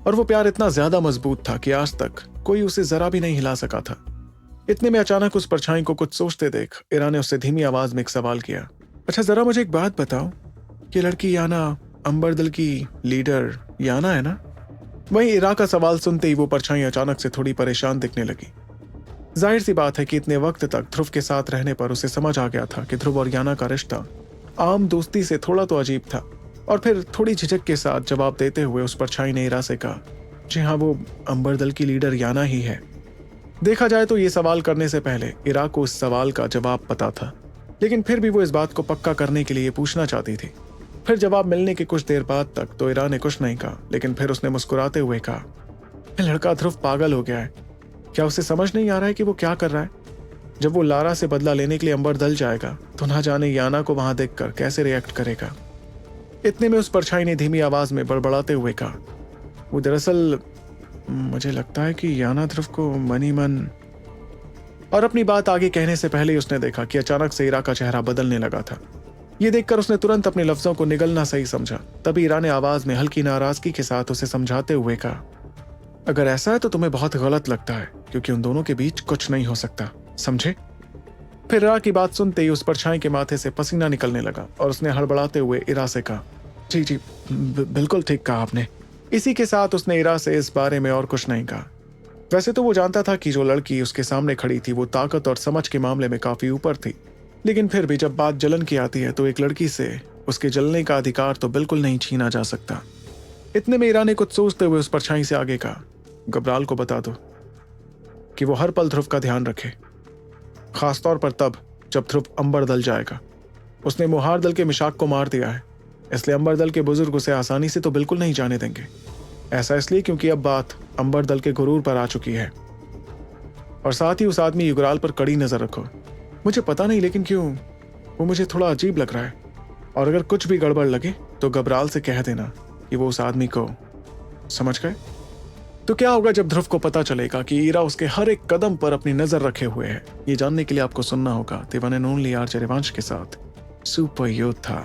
और वो प्यार इतना ज्यादा मजबूत था कि आज तक कोई उसे जरा भी नहीं हिला सका था। इतने में अचानक उस परछाई को कुछ सोचते देख इरा ने उससे धीमी आवाज में एक सवाल किया। अच्छा जरा मुझे एक बात बताओ, कि लड़की याना अंबरदल की लीडर याना है ना? वहीं इरा का सवाल सुनते ही वो परछाई अचानक से थोड़ी परेशान दिखने लगी। जाहिर सी बात है कि इतने वक्त तक ध्रुव के साथ रहने पर उसे समझ आ गया था कि ध्रुव और याना का रिश्ता आम दोस्ती से थोड़ा तो अजीब था। और फिर थोड़ी झिझक के साथ जवाब देते हुए उस परछाई ने इरा से कहा, जी हाँ, वो अंबरदल की लीडर याना ही है। देखा जाए तो ये सवाल करने से पहले इरा को उस सवाल का जवाब पता था, लेकिन फिर भी वो इस बात को पक्का करने के लिए पूछना चाहती थी। फिर जवाब मिलने के कुछ देर बाद तक तो इरा ने कुछ नहीं कहा, लेकिन फिर उसने मुस्कुराते हुए कहा, ये लड़का ध्रुव पागल हो गया है। क्या उसे समझ नहीं आ रहा है कि वो क्या कर रहा है? जब वो लारा से बदला लेने के लिए अंबरदल जाएगा तो ना जाने याना को वहां देखकर कैसे रिएक्ट करेगा। इतने में उस परछाई ने धीमी आवाज में बड़बड़ाते हुए कहा, वो दरअसल मुझे लगता है कि याना ध्रुव को मन ही मन। और अपनी बात आगे कहने से पहले ही उसने देखा कि अचानक से इरा का चेहरा बदलने लगा था। ये देखकर उसने तुरंत अपने लफ्जों को निगलना सही समझा। तभी इरा ने आवाज में हल्की नाराजगी के साथ उसे समझाते हुए कहा, अगर ऐसा है तो तुम्हें बहुत गलत लगता है, क्योंकि उन दोनों के बीच कुछ नहीं हो सकता, समझे? फिर इरा की बात सुनते ही उस परछाई के माथे से पसीना निकलने लगा और उसने हड़बड़ाते हुए इरा से कहा, जी जी बिल्कुल ठीक कहा आपने। इसी के साथ उसने इरा से इस बारे में और कुछ नहीं कहा। वैसे तो वो जानता था कि जो लड़की उसके सामने खड़ी थी वो ताकत और समझ के मामले में काफी ऊपर थी, लेकिन फिर भी जब बात जलन की आती है तो एक लड़की से उसके जलने का अधिकार तो बिल्कुल नहीं छीना जा सकता। इतने में इरा ने कुछ सोचते हुए उस परछाई से आगे कहा, गब्राल को बता दो कि वो हर पल ध्रुव का ध्यान रखे, खासतौर पर तब जब ध्रुव अंबरदल जाएगा। उसने मोहार दल के मिशाक को मार दिया है, इसलिए अंबरदल के बुजुर्ग उसे आसानी से तो बिल्कुल नहीं जाने देंगे। ऐसा इसलिए क्योंकि अब बात अंबरदल के गुरूर पर आ चुकी है, और साथ ही उस आदमी युगराल पर कड़ी नजर रखो। मुझे पता नहीं लेकिन क्यों वो मुझे थोड़ा अजीब लग रहा है, और अगर कुछ भी गड़बड़ लगे तो गब्राल से कह देना कि वो उस आदमी को, समझ गए? तो क्या होगा जब ध्रुव को पता चलेगा कि ईरा उसके हर एक कदम पर अपनी नजर रखे हुए है? ये जानने के लिए आपको सुनना होगा the one and only RJ Rivansh के साथ सुपर योद्धा।